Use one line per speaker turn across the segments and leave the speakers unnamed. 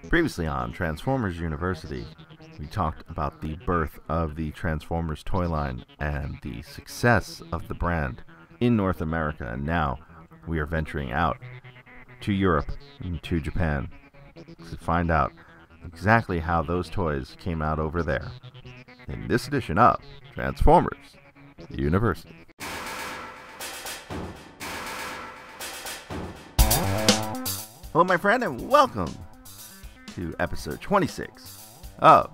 Previously on Transformers University, we talked about the birth of the Transformers toy line and the success of the brand in North America, and now we are venturing out to Europe and to Japan to find out exactly how those toys came out over there in this edition of Transformers University. Hello, my friend, and welcome to episode 26 of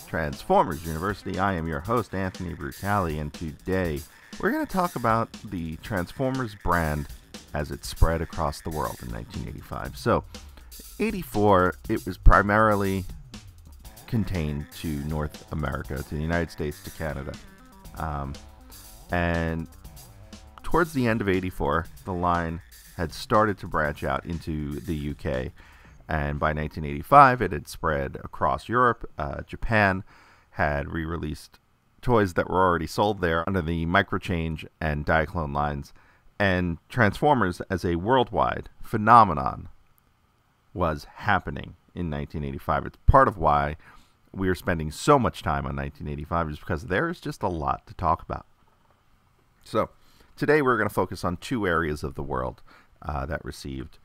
Transformers University. I am your host, Anthony Brutali, and today we're going to talk about the Transformers brand as it spread across the world in 1985. So, 84, it was primarily contained to North America, to the United States, to Canada. And towards the end of 84, the line had started to branch out into the UK, and by 1985 it had spread across Europe. Japan had re-released toys that were already sold there under the Microchange and Diaclone lines, and Transformers as a worldwide phenomenon was happening in 1985. It's part of why we are spending so much time on 1985, is because there is just a lot to talk about. So today we're going to focus on two areas of the world that received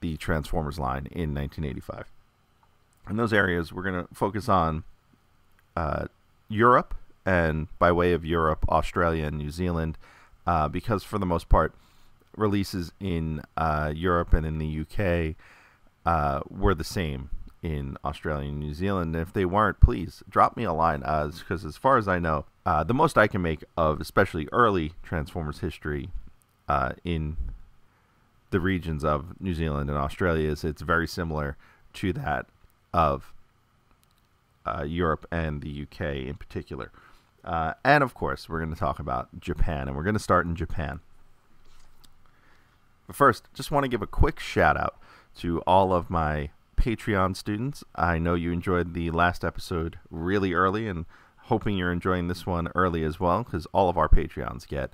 the Transformers line in 1985. In those areas, we're going to focus on Europe, and by way of Europe, Australia and New Zealand, because for the most part, releases in Europe and in the UK were the same in Australia and New Zealand. And if they weren't, please drop me a line, because as far as I know, the most I can make of especially early Transformers history in the regions of New Zealand and Australia is it's very similar to that of Europe and the UK in particular. And of course, we're going to talk about Japan, and we're going to start in Japan. But first, just want to give a quick shout out to all of my Patreon students. I know you enjoyed the last episode really early, and hoping you're enjoying this one early as well, because all of our Patreons get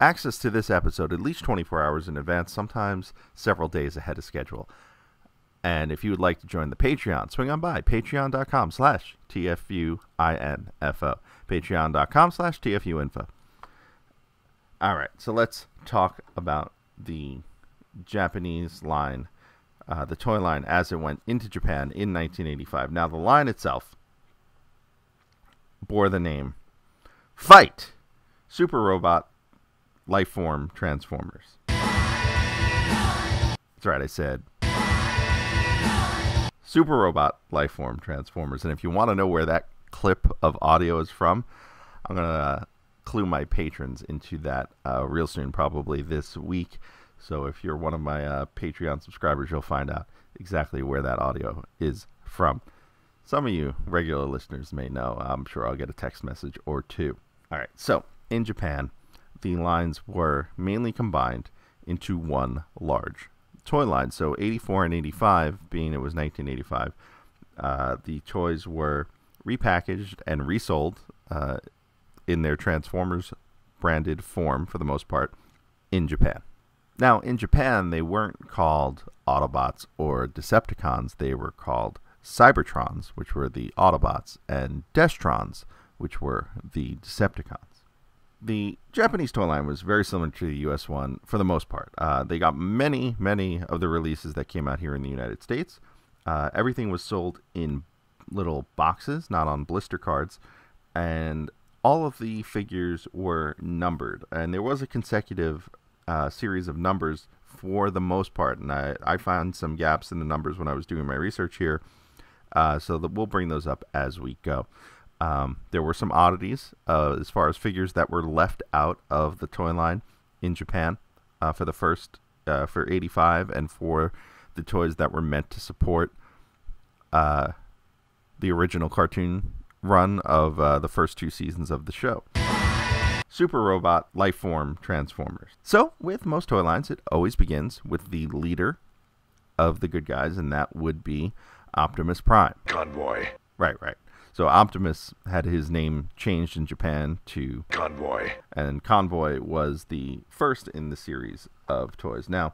access to this episode at least 24 hours in advance, sometimes several days ahead of schedule. And if you would like to join the Patreon, swing on by patreon.com/TFU.INFO. Patreon.com/TFU.INFO. All right, so let's talk about the Japanese line, the toy line, as it went into Japan in 1985. Now, the line itself bore the name Fight! Super Robot Lifeform Transformers. That's right, I said Super Robot Lifeform Transformers. And if you want to know where that clip of audio is from, I'm going to clue my patrons into that real soon, probably this week. So if you're one of my Patreon subscribers, you'll find out exactly where that audio is from. Some of you regular listeners may know. I'm sure I'll get a text message or two. All right, so in Japan, the lines were mainly combined into one large toy line. So 84 and 85, being it was 1985, the toys were repackaged and resold in their Transformers branded form for the most part in Japan. Now, in Japan, they weren't called Autobots or Decepticons. They were called Cybertrons, which were the Autobots, and Destrons, which were the Decepticons. The Japanese toy line was very similar to the US one for the most part. They got many of the releases that came out here in the United States. Everything was sold in little boxes, not on blister cards, and all of the figures were numbered. And there was a consecutive series of numbers for the most part, and I found some gaps in the numbers when I was doing my research here, so that we'll bring those up as we go. There were some oddities as far as figures that were left out of the toy line in Japan for the first, for 85, and for the toys that were meant to support the original cartoon run of the first two seasons of the show. Super Robot Lifeform Transformers. So, with most toy lines, it always begins with the leader of the good guys, and that would be Optimus Prime.
Convoy.
Right. So Optimus had his name changed in Japan to
Convoy.
And Convoy was the first in the series of toys. Now,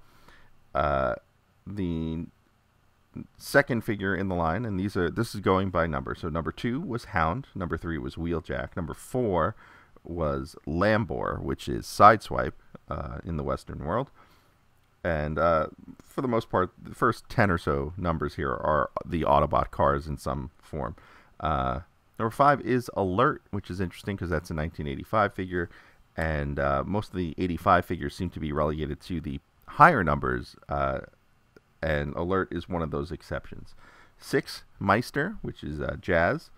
the second figure in the line, and this is going by number. So number 2 was Hound, number 3 was Wheeljack, number 4 was Lambor, which is Sideswipe in the Western world. And for the most part, the first 10 or so numbers here are the Autobot cars in some form. Number 5 is Alert, which is interesting because that's a 1985 figure, and most of the 85 figures seem to be relegated to the higher numbers, and Alert is one of those exceptions. 6, Meister, which is Jazz.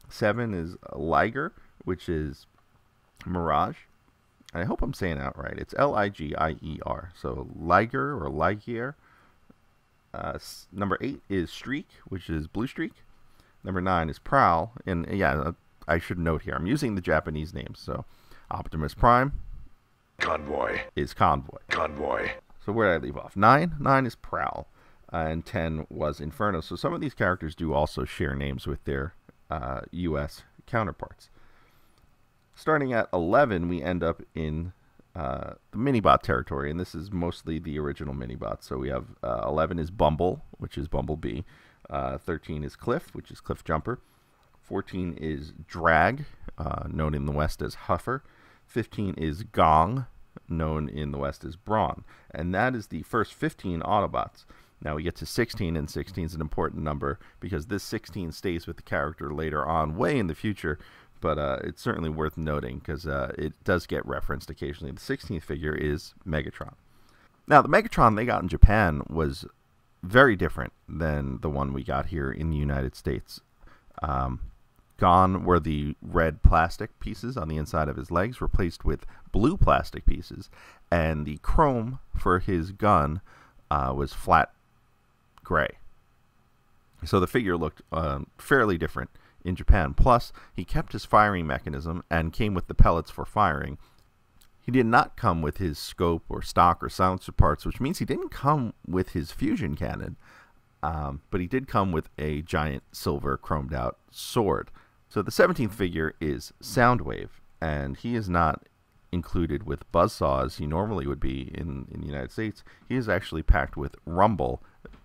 7 is Liger, which is Mirage. And I hope I'm saying that right. It's Ligier. So Liger or Ligier. Number 8 is Streak, which is Blue Streak. Number 9 is Prowl. And yeah, I should note here, I'm using the Japanese names. So Optimus Prime
Convoy
is Convoy.
Convoy.
So where did I leave off? 9 is Prowl. And 10 was Inferno. So some of these characters do also share names with their U.S. counterparts. Starting at 11, we end up in the Minibot territory, and this is mostly the original Minibots. So we have 11 is Bumble, which is Bumblebee. 13 is Cliff, which is Cliff Jumper. 14 is Drag, known in the West as Huffer. 15 is Gong, known in the West as Brawn. And that is the first 15 Autobots. Now we get to 16, and 16 is an important number because this 16 stays with the character later on, way in the future, but it's certainly worth noting because it does get referenced occasionally. The 16th figure is Megatron. Now, the Megatron they got in Japan was very different than the one we got here in the United States. Gone were the red plastic pieces on the inside of his legs, replaced with blue plastic pieces, and the chrome for his gun was flat gray. So the figure looked fairly different in Japan. Plus, he kept his firing mechanism and came with the pellets for firing. He did not come with his scope or stock or silencer parts, which means he didn't come with his fusion cannon, but he did come with a giant silver chromed out sword. So the 17th figure is Soundwave, and he is not included with Buzzsaw as he normally would be in the United States. He is actually packed with Rumble,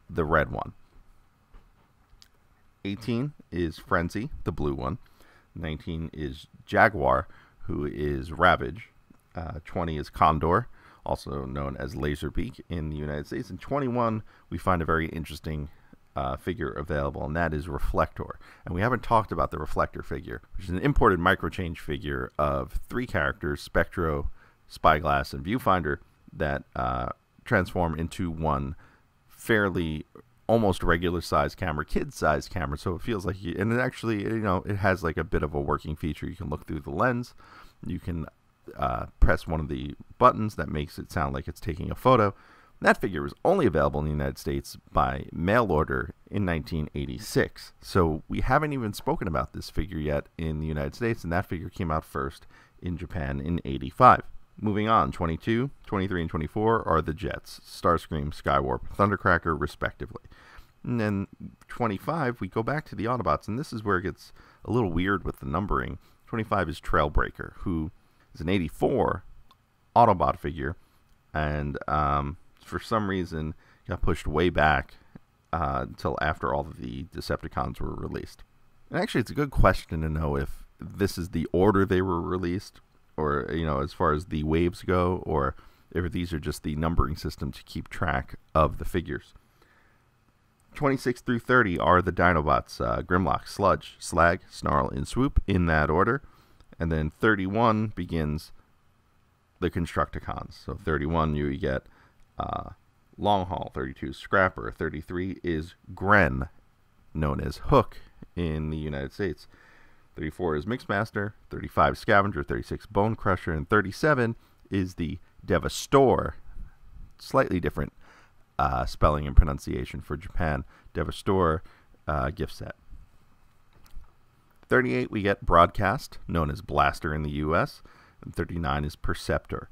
the red one. 18 is Frenzy, the blue one. 19 is Jaguar, who is Ravage. 20 is Condor, also known as Laserbeak in the United States. And 21, we find a very interesting figure available, and that is Reflector. And we haven't talked about the Reflector figure, which is an imported microchange figure of 3 characters, Spectro, Spyglass, and Viewfinder, that transform into one fairly almost regular size camera, kid size camera. So it feels like, and it actually, it has like a bit of a working feature. You can look through the lens. You can press one of the buttons that makes it sound like it's taking a photo. That figure was only available in the United States by mail order in 1986. So we haven't even spoken about this figure yet in the United States, and that figure came out first in Japan in 85. Moving on, 22, 23, and 24 are the Jets, Starscream, Skywarp, Thundercracker, respectively. And then 25, we go back to the Autobots, and this is where it gets a little weird with the numbering. 25 is Trailbreaker, who is an 84 Autobot figure, and for some reason got pushed way back until after all of the Decepticons were released. And actually, it's a good question to know if this is the order they were released, or, as far as the waves go, or if these are just the numbering system to keep track of the figures. 26 through 30 are the Dinobots, Grimlock, Sludge, Slag, Snarl, and Swoop, in that order. And then 31 begins the Constructicons. So 31, you get Long Haul. 32 is Scrapper. 33 is Gren, known as Hook in the United States. 34 is Mixmaster. 35 Scavenger. 36 Bone Crusher. And 37 is the Devastor. Slightly different spelling and pronunciation for Japan. Devastor gift set. 38 we get Broadcast, known as Blaster in the U.S. And 39 is Perceptor.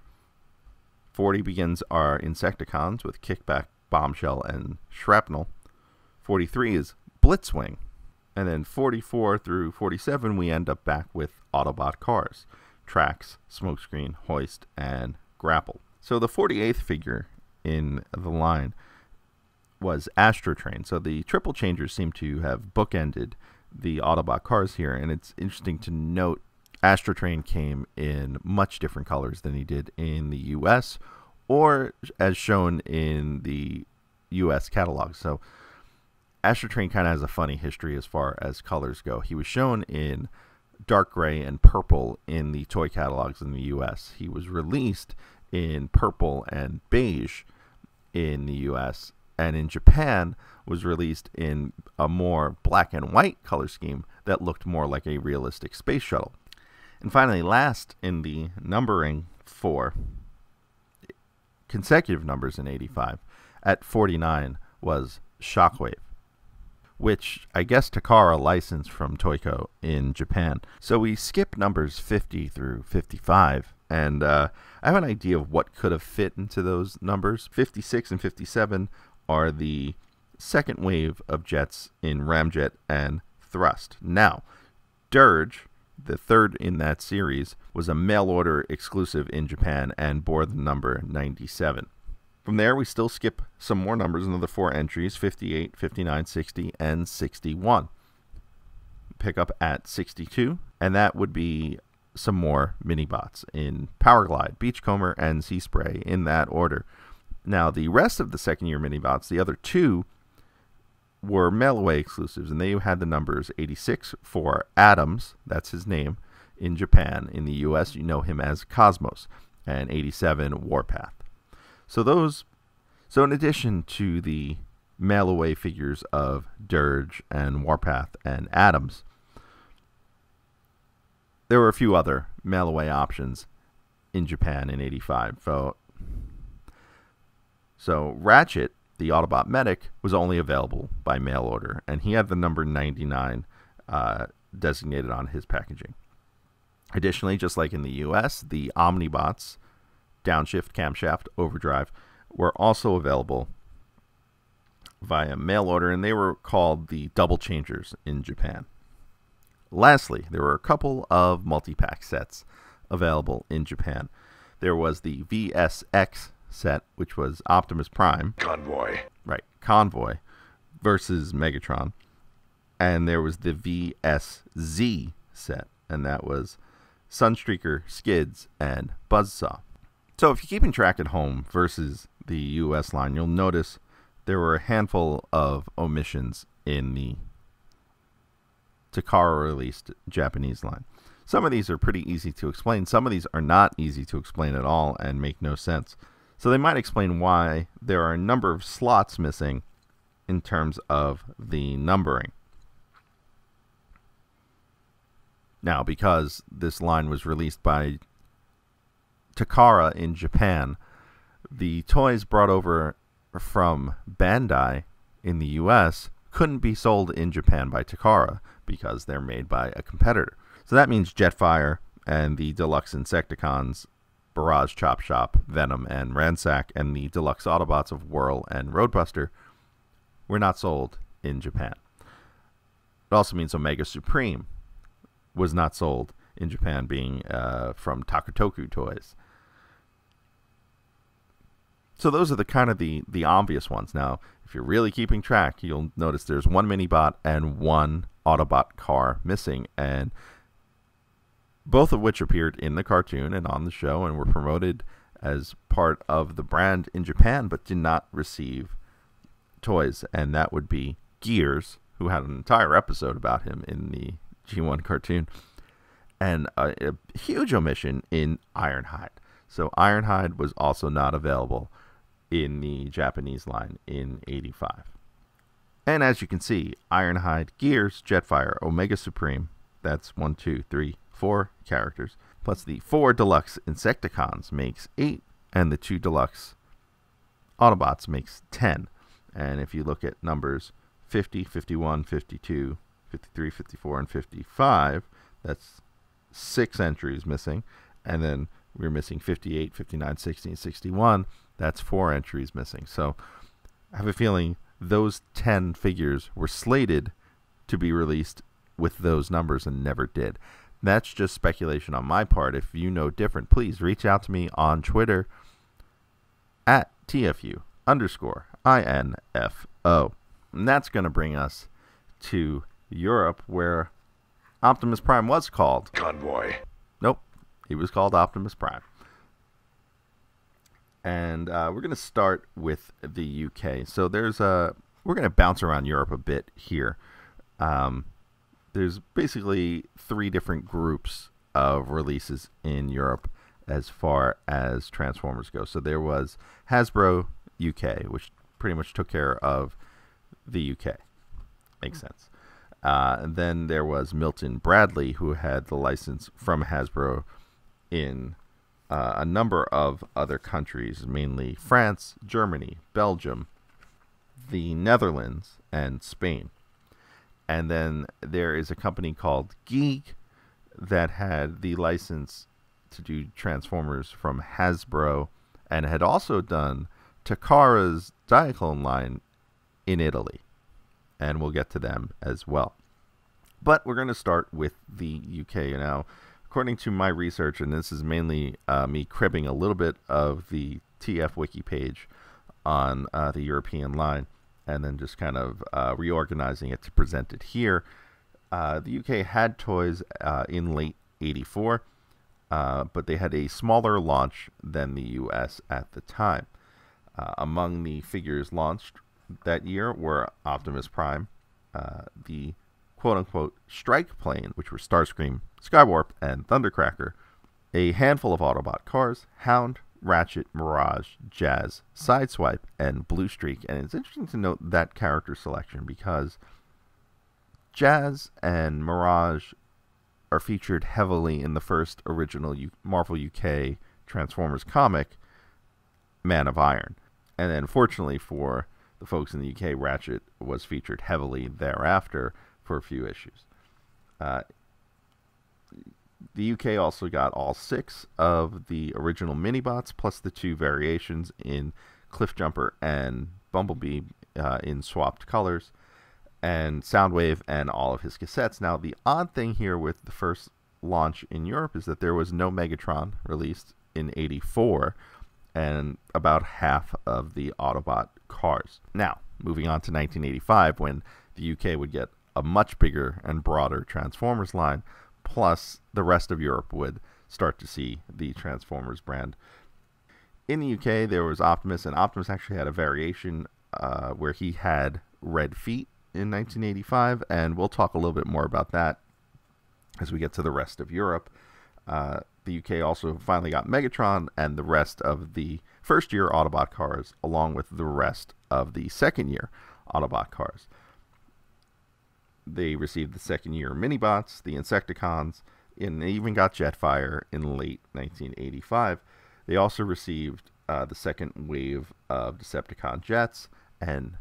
40 begins our Insecticons with Kickback, Bombshell, and Shrapnel. 43 is Blitzwing. And then 44 through 47 we end up back with Autobot cars, Trax, Smokescreen, Hoist, and Grapple. So the 48th figure in the line was Astrotrain. So the triple changers seem to have bookended the Autobot cars here, and it's interesting to note Astrotrain came in much different colors than he did in the US, or as shown in the US catalog. So Astrotrain kind of has a funny history as far as colors go. He was shown in dark gray and purple in the toy catalogs in the US. He was released in purple and beige in the US, and in Japan was released in a more black and white color scheme that looked more like a realistic space shuttle. And finally, last in the numbering for consecutive numbers in 85, at 49 was Shockwave, which I guess Takara licensed from Toyco in Japan. So we skip numbers 50 through 55, and I have an idea of what could have fit into those numbers. 56 and 57 are the second wave of jets in Ramjet and Thrust. Now, Dirge, the third in that series, was a mail-order exclusive in Japan and bore the number 97. From there, we still skip some more numbers, another 4 entries, 58, 59, 60, and 61. Pick up at 62, and that would be some more Minibots in Powerglide, Beachcomber, and Sea Spray in that order. Now, the rest of the second-year Minibots, the other 2, were mail-away exclusives, and they had the numbers 86 for Adams, that's his name, in Japan. In the US, you know him as Cosmos, and 87 Warpath. So in addition to the mail-away figures of Dirge and Warpath and Adams, there were a few other mail-away options in Japan in 85. So Ratchet, the Autobot medic, was only available by mail order, and he had the number 99 designated on his packaging. Additionally, just like in the US, the Omnibots, Downshift, Camshaft, Overdrive, were also available via mail order, and they were called the Double Changers in Japan. Lastly, there were a couple of multi-pack sets available in Japan. There was the VSX set, which was Optimus Prime. Convoy versus Megatron. And there was the VSZ set, and that was Sunstreaker, Skids, and Buzzsaw. So if you're keeping track at home versus the US line, you'll notice there were a handful of omissions in the Takara-released Japanese line. Some of these are pretty easy to explain. Some of these are not easy to explain at all and make no sense. So they might explain why there are a number of slots missing in terms of the numbering. Now, because this line was released by Takara in Japan, the toys brought over from Bandai in the US couldn't be sold in Japan by Takara because they're made by a competitor. So that means Jetfire and the Deluxe Insecticons, Barrage, Chop Shop, Venom, and Ransack, and the Deluxe Autobots of Whirl and Roadbuster were not sold in Japan. It also means Omega Supreme was not sold in Japan, being from Takutoku Toys. So those are the kind of the obvious ones. Now, if you're really keeping track, you'll notice there's one Minibot and one Autobot car missing, and both of which appeared in the cartoon and on the show and were promoted as part of the brand in Japan, but did not receive toys. And that would be Gears, who had an entire episode about him in the G1 cartoon, and a huge omission in Ironhide. So Ironhide was also not available in the Japanese line in 85. And as you can see, Ironhide, Gears, Jetfire, Omega Supreme, that's 1, 2, 3, 4 characters, plus the 4 Deluxe Insecticons makes 8, and the 2 Deluxe Autobots makes 10. And if you look at numbers 50, 51, 52, 53, 54, and 55, that's 6 entries missing. And then we're missing 58, 59, 60, and 61. That's 4 entries missing. So I have a feeling those 10 figures were slated to be released with those numbers and never did. That's just speculation on my part. If you know different, please reach out to me on Twitter at TFU_INFO. TFU.INFO. And that's going to bring us to Europe, where Optimus Prime was called
Convoy.
Nope, he was called Optimus Prime. And we're going to start with the UK. So we're going to bounce around Europe a bit here. There's basically 3 different groups of releases in Europe as far as Transformers go. So there was Hasbro UK, which pretty much took care of the UK. Makes sense. And then there was Milton Bradley, who had the license from Hasbro in a number of other countries, mainly France, Germany, Belgium, the Netherlands, and Spain. And then there is a company called Geek that had the license to do Transformers from Hasbro and had also done Takara's Diaclone line in Italy. And we'll get to them as well. But we're going to start with the UK now. According to my research, and this is mainly me cribbing a little bit of the TF Wiki page on the European line, and then just kind of reorganizing it to present it here. The UK had toys in late '84, but they had a smaller launch than the US at the time. Among the figures launched that year were Optimus Prime, the quote-unquote strike plane, which were Starscream, Skywarp, and Thundercracker, a handful of Autobot cars, Hound, Ratchet, Mirage, Jazz, Sideswipe, and Blue Streak. And it's interesting to note that character selection because Jazz and Mirage are featured heavily in the first original Marvel UK Transformers comic, Man of Iron. And then fortunately for the folks in the UK, Ratchet was featured heavily thereafter for a few issues. The UK also got all 6 of the original Minibots, plus the 2 variations in Cliffjumper and Bumblebee in swapped colors, and Soundwave and all of his cassettes. Now, the odd thing here with the first launch in Europe is that there was no Megatron released in '84, and about half of the Autobot cars. Now, moving on to 1985, when the UK would get a much bigger and broader Transformers line, plus the rest of Europe would start to see the Transformers brand. In the UK, there was Optimus, and Optimus actually had a variation where he had red feet in 1985, and we'll talk a little bit more about that as we get to the rest of Europe. The UK also finally got Megatron and the rest of the first-year Autobot cars, along with the rest of the second-year Autobot cars. They received the second-year Minibots, the Insecticons, and they even got Jetfire in late 1985. They also received the second wave of Decepticon jets, and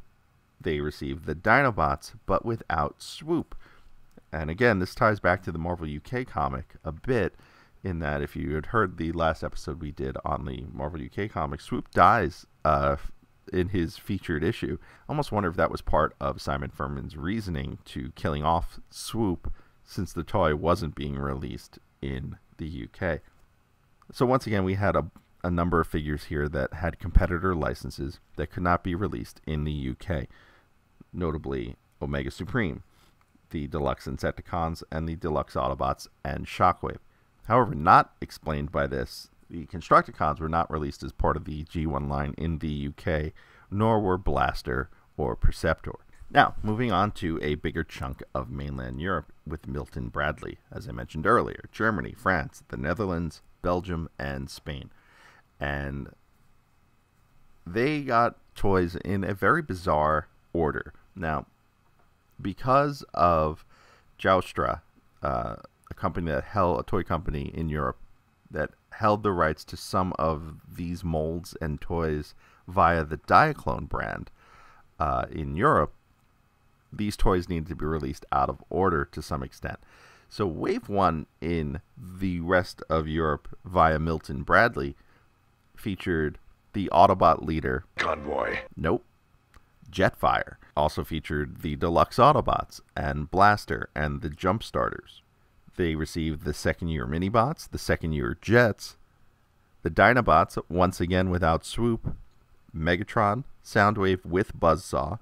they received the Dinobots, but without Swoop. And again, this ties back to the Marvel UK comic a bit, in that if you had heard the last episode we did on the Marvel UK comic, Swoop dies in his featured issue. I almost wonder if that was part of Simon Furman's reasoning to killing off Swoop, since the toy wasn't being released in the UK. So once again, we had a number of figures here that had competitor licenses that could not be released in the UK, notably Omega Supreme, the Deluxe Insecticons, and the Deluxe Autobots, and Shockwave. However, not explained by this, the Constructicons were not released as part of the G1 line in the UK, nor were Blaster or Perceptor. Now, moving on to a bigger chunk of mainland Europe with Milton Bradley, as I mentioned earlier, Germany, France, the Netherlands, Belgium, and Spain. And they got toys in a very bizarre order. Now, because of Joustra, a toy company in Europe that held the rights to some of these molds and toys via the Diaclone brand in Europe, these toys needed to be released out of order to some extent. So Wave 1 in the rest of Europe via Milton Bradley featured the Autobot leader
Convoy.
Nope. Jetfire. Also featured the Deluxe Autobots and Blaster and the Jump Starters. They received the second-year Minibots, the second-year Jets, the Dinobots, once again without Swoop, Megatron, Soundwave with Buzzsaw,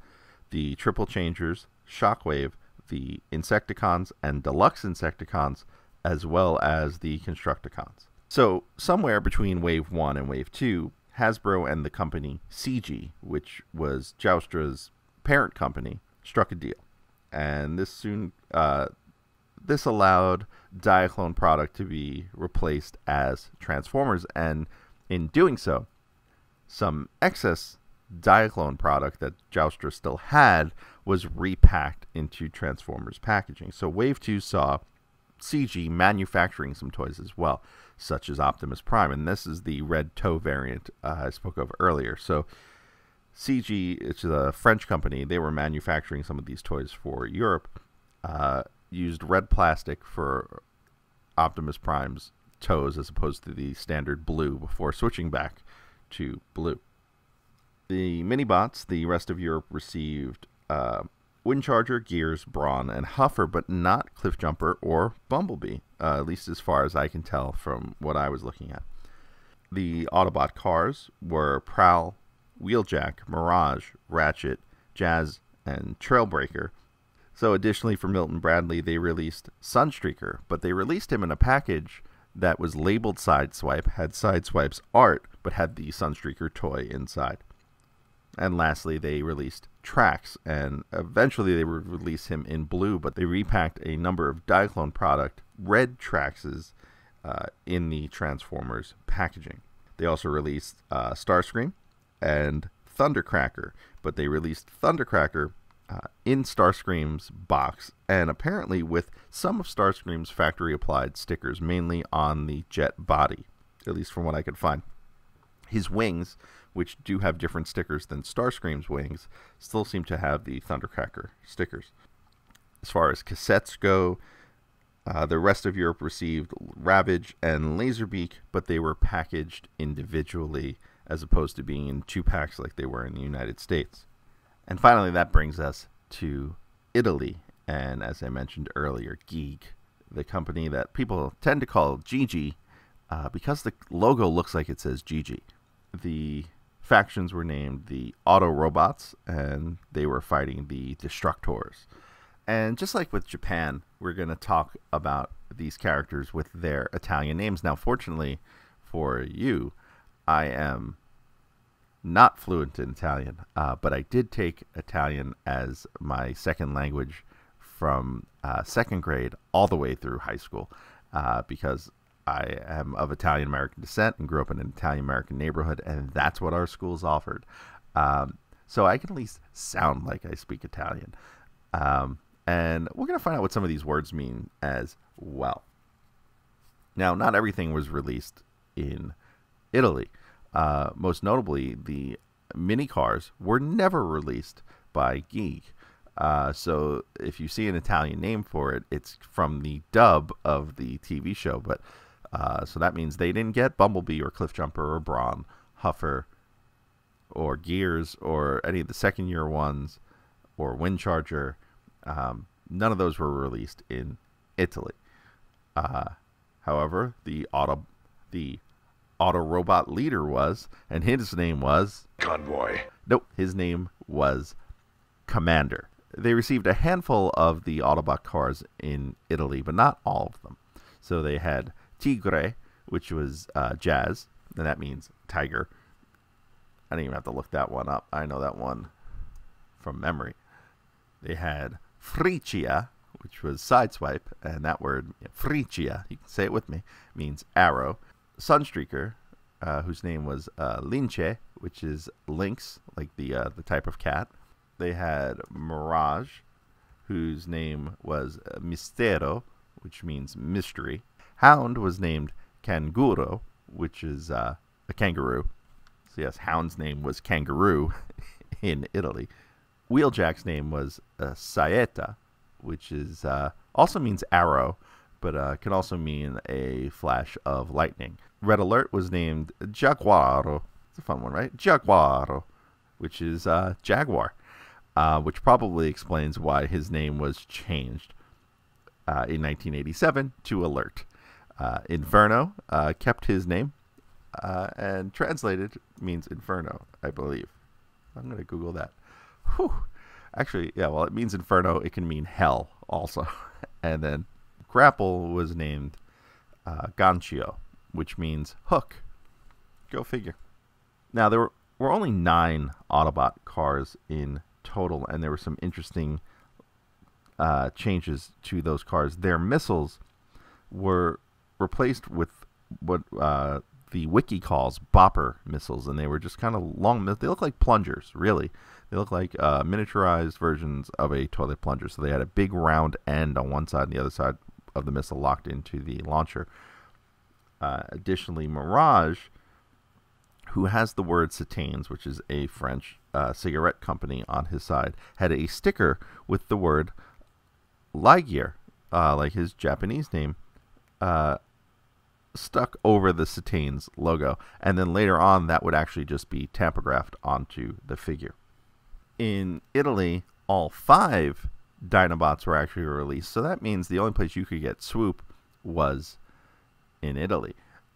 the Triple Changers, Shockwave, the Insecticons and Deluxe Insecticons, as well as the Constructicons. So, somewhere between Wave 1 and Wave 2, Hasbro and the company CG, which was Joustra's parent company, struck a deal. And this allowed Diaclone product to be replaced as Transformers, and in doing so, some excess Diaclone product that Joustra still had was repacked into Transformers packaging. So Wave 2 saw CG manufacturing some toys as well, such as Optimus Prime, and this is the red toe variant I spoke of earlier. So CG, it's a French company, they were manufacturing some of these toys for Europe, used red plastic for Optimus Prime's toes as opposed to the standard blue before switching back to blue. The Minibots, the rest of Europe received Windcharger, Gears, Brawn, and Huffer, but not Cliffjumper or Bumblebee, at least as far as I can tell from what I was looking at. The Autobot cars were Prowl, Wheeljack, Mirage, Ratchet, Jazz, and Trailbreaker. So additionally for Milton Bradley, they released Sunstreaker, but they released him in a package that was labeled Sideswipe, had Sideswipe's art, but had the Sunstreaker toy inside. And lastly, they released Trax, and eventually they would release him in blue, but they repacked a number of Diaclone product, red Traxes, in the Transformers packaging. They also released Starscream and Thundercracker, but they released Thundercracker in Starscream's box, and apparently with some of Starscream's factory-applied stickers, mainly on the jet body, at least from what I could find. His wings, which do have different stickers than Starscream's wings, still seem to have the Thundercracker stickers. As far as cassettes go, the rest of Europe received Ravage and Laserbeak, but they were packaged individually as opposed to being in 2 packs like they were in the United States. And finally, that brings us to Italy, and as I mentioned earlier, Geek, the company that people tend to call GG, because the logo looks like it says GG. The factions were named the Auto Robots, and they were fighting the Destructors. And just like with Japan, we're going to talk about these characters with their Italian names. Now, fortunately for you, I am not fluent in Italian, but I did take Italian as my second language from 2nd grade all the way through high school, because I am of Italian-American descent and grew up in an Italian-American neighborhood, and that's what our schools offered. So I can at least sound like I speak Italian. And we're going to find out what some of these words mean as well. Now, not everything was released in Italy. Most notably, the mini cars were never released by Geek. So if you see an Italian name for it, it's from the dub of the TV show. But so that means they didn't get Bumblebee or Cliffjumper or Brawn, Huffer, or Gears, or any of the second-year ones, or Windcharger. None of those were released in Italy. However, the Auto Robot leader was, and his name was
Convoy.
Nope, his name was Commander. They received a handful of the Autobot cars in Italy, but not all of them. So they had Tigre, which was Jazz, and that means tiger. I didn't even have to look that one up. I know that one from memory. They had Fricia, which was Sideswipe, and that word, Fricia, you can say it with me, means arrow. Sunstreaker, whose name was Lince, which is lynx, like the type of cat. They had Mirage, whose name was Mistero, which means mystery. Hound was named Kanguro, which is a kangaroo. So yes, Hound's name was Kangaroo in Italy. Wheeljack's name was Saeta, which is also means arrow, but can also mean a flash of lightning. Red Alert was named Jaguaro. It's a fun one, right? Jaguaro, which is Jaguar, which probably explains why his name was changed in 1987 to Alert. Inferno kept his name, and translated means inferno, I believe. I'm going to Google that. Whew. Actually, yeah, well, it means inferno. It can mean hell also. And then grapple was named ganchio, which means hook. Go figure. Now, there were only 9 Autobot cars in total, and there were some interesting changes to those cars. Their missiles were replaced with what the wiki calls bopper missiles, and they were just kind of long. They look like plungers, really. They look like miniaturized versions of a toilet plunger. So they had a big round end on one side, and the other side of the missile locked into the launcher. Additionally, Mirage, who has the word Cetains, which is a French cigarette company, on his side, had a sticker with the word Ligear, like his Japanese name, stuck over the Cetains logo. And then later on, that would actually just be tampographed onto the figure. In Italy, all 5 Dinobots were actually released. So that means the only place you could get Swoop was in Italy.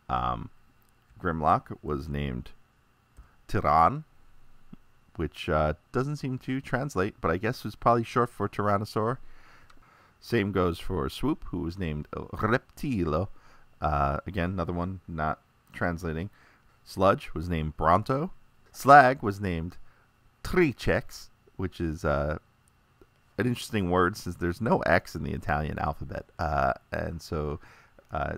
Grimlock was named Tyrann, which doesn't seem to translate, but I guess was probably short for Tyrannosaur. Same goes for Swoop, who was named Reptilo. Again, another one not translating. Sludge was named Bronto. Slag was named Tricex, which is an interesting word since there's no X in the Italian alphabet. And so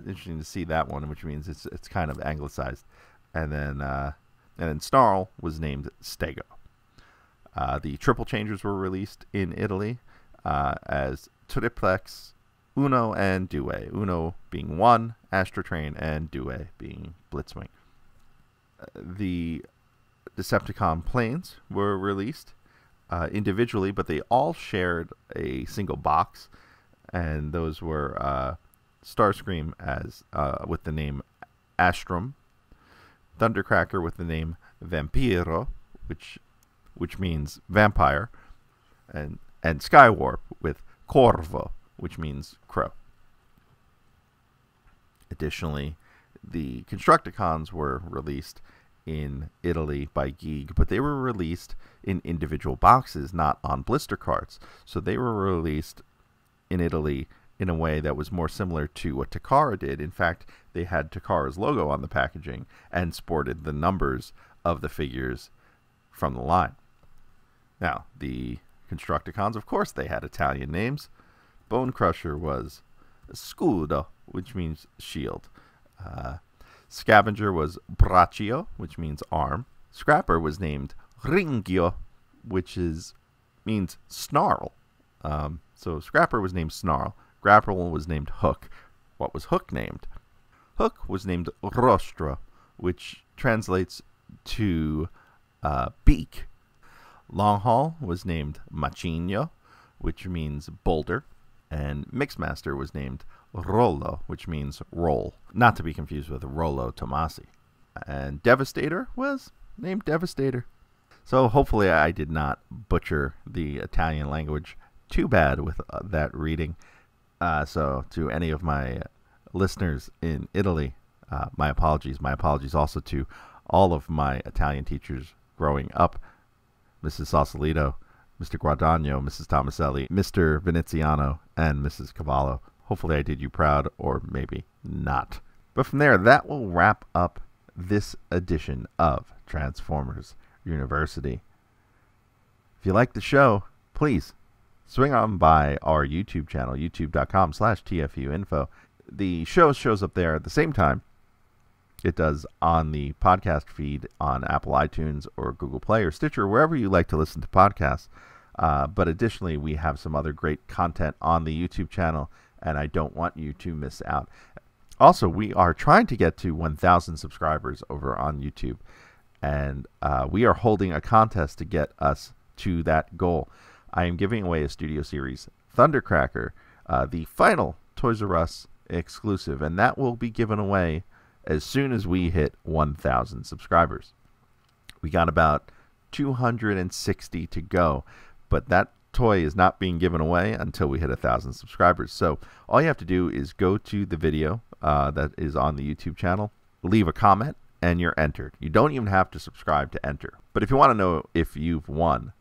interesting to see that one, which means it's kind of anglicized. And then Snarl was named Stego. The triple changers were released in Italy as Triplex, Uno, and Due. Uno being 1, Astrotrain, and Due being Blitzwing. The Decepticon planes were released individually, but they all shared a single box, and those were Starscream as with the name Astrum, Thundercracker with the name Vampiro, which means vampire, and Skywarp with Corvo, which means crow. Additionally, the Constructicons were released in Italy by Geek, but they were released in individual boxes, not on blister cards. So they were released in Italy in a way that was more similar to what Takara did. In fact, they had Takara's logo on the packaging and sported the numbers of the figures from the line. Now, the Constructicons, of course, they had Italian names. Bone Crusher was Scudo, which means shield. Scavenger was Braccio, which means arm. Scrapper was named Ringio, which means snarl. So Scrapper was named Snarl. Grapple was named Hook. What was Hook named? Hook was named Rostro, which translates to beak. Longhaul was named Macigno, which means boulder. And Mixmaster was named Rollo, which means roll, not to be confused with Rollo Tomasi. And Devastator was named Devastator. So hopefully I did not butcher the Italian language too bad with that reading. So to any of my listeners in Italy, my apologies. My apologies also to all of my Italian teachers growing up, Mrs. Sausalito, Mr. Guadagno, Mrs. Tomaselli, Mr. Veneziano, and Mrs. Cavallo. Hopefully I did you proud, or maybe not. But from there, that will wrap up this edition of Transformers University. If you like the show, please swing on by our YouTube channel, youtube.com/TFU.INFO. The show shows up there at the same time it does on the podcast feed on Apple iTunes or Google Play or Stitcher, wherever you like to listen to podcasts. But additionally, we have some other great content on the YouTube channel, and I don't want you to miss out. Also, we are trying to get to 1,000 subscribers over on YouTube, and we are holding a contest to get us to that goal. I am giving away a Studio Series Thundercracker, the final Toys R Us exclusive, and that will be given away as soon as we hit 1,000 subscribers. We got about 260 to go, but that toy is not being given away until we hit 1,000 subscribers. So all you have to do is go to the video that is on the YouTube channel, leave a comment, and you're entered. You don't even have to subscribe to enter. But if you want to know if you've won,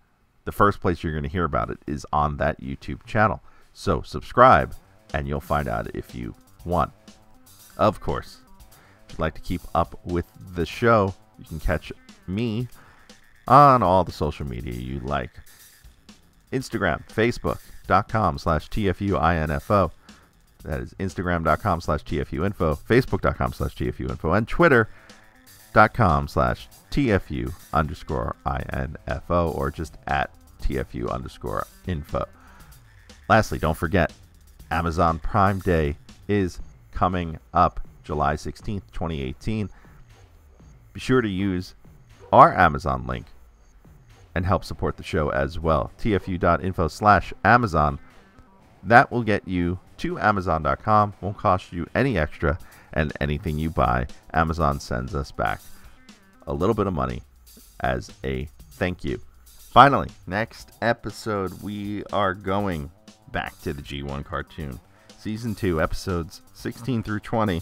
the first place you're going to hear about it is on that YouTube channel. So subscribe, and you'll find out if you won. Of course, if you'd like to keep up with the show, you can catch me on all the social media you like. Instagram, Facebook.com/TFU.INFO. That is Instagram.com/TFU.INFO, Facebook.com/TFU.INFO, and Twitter.com/TFU_INFO, or just at TFU_info. Lastly, don't forget, Amazon Prime Day is coming up July 16th, 2018. Be sure to use our Amazon link and help support the show as well. TFU.info/Amazon. That will get you to Amazon.com. Won't cost you any extra, and anything you buy, Amazon sends us back a little bit of money as a thank you. Finally, next episode, we are going back to the G1 cartoon. Season 2, episodes 16 through 20.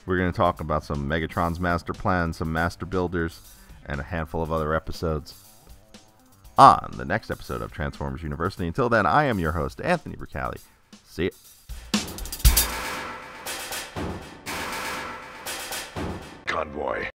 We're going to talk about some Megatron's master plan, some master builders, and a handful of other episodes on the next episode of Transformers University. Until then, I am your host, Anthony Bricali. See ya.
Convoy.